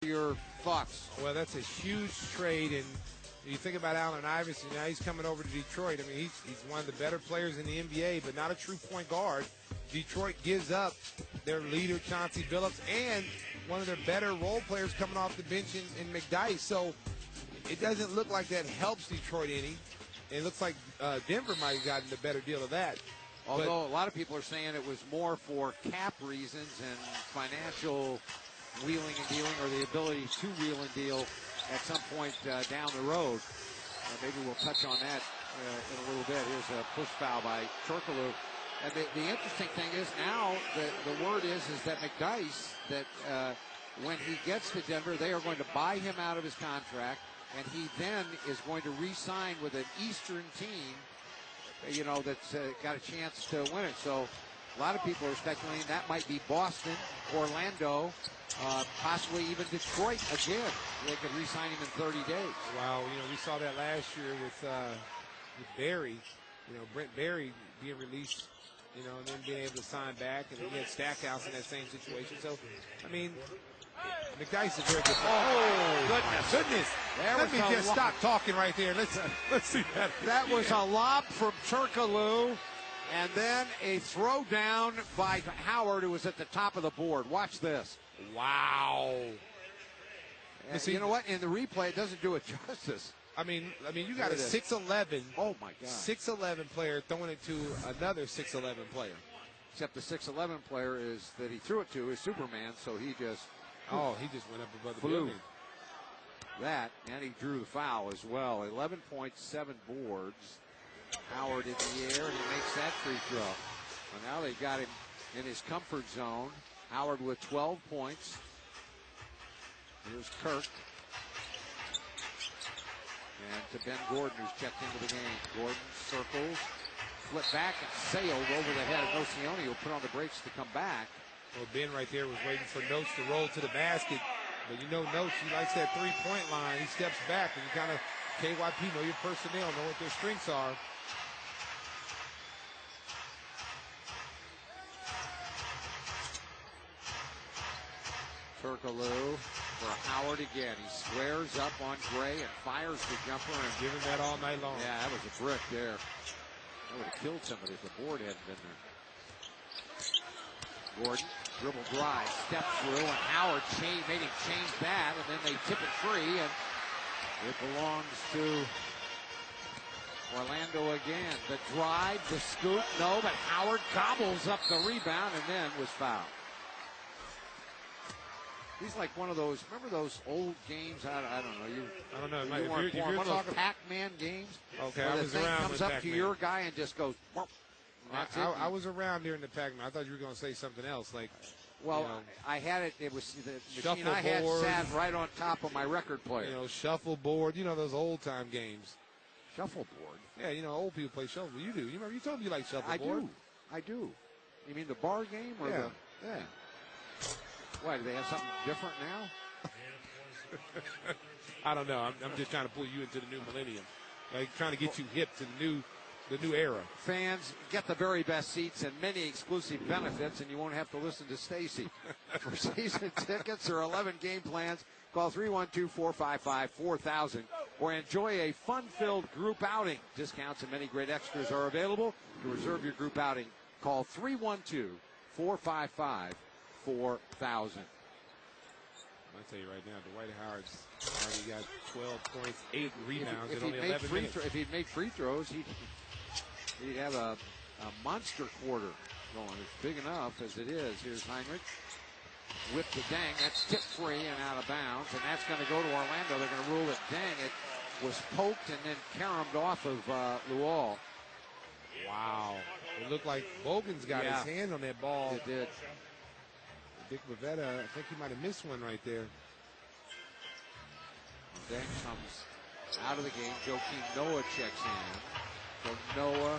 Your thoughts? Well, that's a huge trade, and you think about Allen Iverson. Now he's coming over to Detroit. I mean, he's one of the better players in the NBA, but not a true point guard. Detroit gives up their leader, Chauncey Billups, and one of their better role players coming off the bench in McDyess. So it doesn't look like that helps Detroit any. It looks like Denver might have gotten the better deal of that. Although a lot of people are saying it was more for cap reasons and financial wheeling and dealing, or the ability to wheel and deal at some point down the road. Maybe we'll touch on that in a little bit. Here's a push foul by Turkoglu. And the interesting thing is now the word is that McDyess, that when he gets to Denver, they are going to buy him out of his contract, and he then is going to re-sign with an Eastern team, that's got a chance to win it. So a lot of people are speculating that might be Boston, Orlando, possibly even Detroit again. They could re-sign him in 30 days. Wow, we saw that last year with Barry, Brent Barry being released, and then being able to sign back, and then you had Stackhouse in that same situation. So, I mean, McDyess is very good. Oh, goodness. Let me just stop talking right there. Let's see that. That was a lob from Turkoglu, and then a throw down by Howard, who was at the top of the board. Watch this. Wow. You know what? In the replay, it doesn't do it justice. I mean, you got a 6'11". Oh my God. 6'11" player throwing it to another 6'11" player. Except the 6'11" player is that he threw it to is Superman, so he just went up above the building. That, and he drew the foul as well. 11.7 boards. Howard in the air, and he makes that free throw. So now they've got him in his comfort zone. Howard with 12 points. Here's Kirk. And to Ben Gordon, who's checked into the game. Gordon circles, flip back, and sailed over the head of Nocioni, who'll put on the brakes to come back. Well, Ben right there was waiting for Notes to roll to the basket. But Notes, he likes that three-point line. He steps back, and you kind of, KYP, know your personnel, know what their strengths are. Turkoglu for Howard again. He squares up on Gray and fires the jumper. And giving that all night long. Yeah, that was a brick there. That would have killed somebody if the board hadn't been there. Gordon, dribble drive, step through, and Howard made him change that, and then they tip it free, and it belongs to Orlando again. The drive, the scoop, no, but Howard gobbles up the rebound and then was fouled. He's like one of those, remember those old games? I don't know. I don't know. You weren't born. One of those Pac-Man games. Okay, where I was the thing around comes up to your guy and just goes, whoop, I was around during the Pac-Man. I thought you were going to say something else. I had it. It was the machine I had sat right on top of my record player. Shuffleboard. Those old-time games. Shuffleboard? Yeah, old people play shuffleboard. You do. You remember you told me you like shuffleboard. I do. You mean the bar game? Or yeah. Yeah. Why, do they have something different now? I don't know. I'm just trying to pull you into the new millennium. Trying to get you hip to the new era. Fans, get the very best seats and many exclusive benefits, and you won't have to listen to Stacy. For season tickets or 11 game plans, call 312-455-4000 or enjoy a fun-filled group outing. Discounts and many great extras are available. To reserve your group outing, call 312-455-4000. I'll tell you right now, Dwight Howard's already got 12 points, 8 rebounds in only 11 minutes. If he'd made free throws, he'd have a monster quarter going. It's big enough as it is. Here's Heinrich with the dang. That's tipped free and out of bounds, and that's going to go to Orlando. They're going to rule it dang. It was poked and then caromed off of Luol. Wow. It looked like Bogan's got his hand on that ball. It did. Dick Bavetta, I think he might have missed one right there. Then comes out of the game. Joakim Noah checks in. So Noah,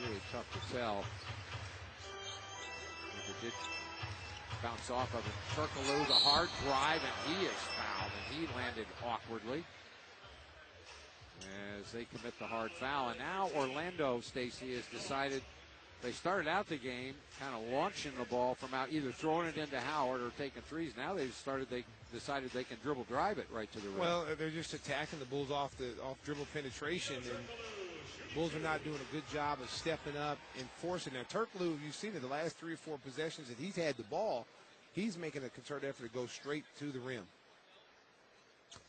really tough to tell. It did bounce off of it. Turkoglu, the hard drive, and he is fouled, and he landed awkwardly as they commit the hard foul. And now Orlando, Stacy, has decided They started out the game kind of launching the ball from out, either throwing it into Howard or taking threes. Now they decided they can dribble drive it right to the rim. Well, they're just attacking the Bulls off dribble penetration, and the Bulls are not doing a good job of stepping up and forcing. Now, Turk Lou, you've seen it the last 3 or 4 possessions that he's had the ball, he's making a concerted effort to go straight to the rim.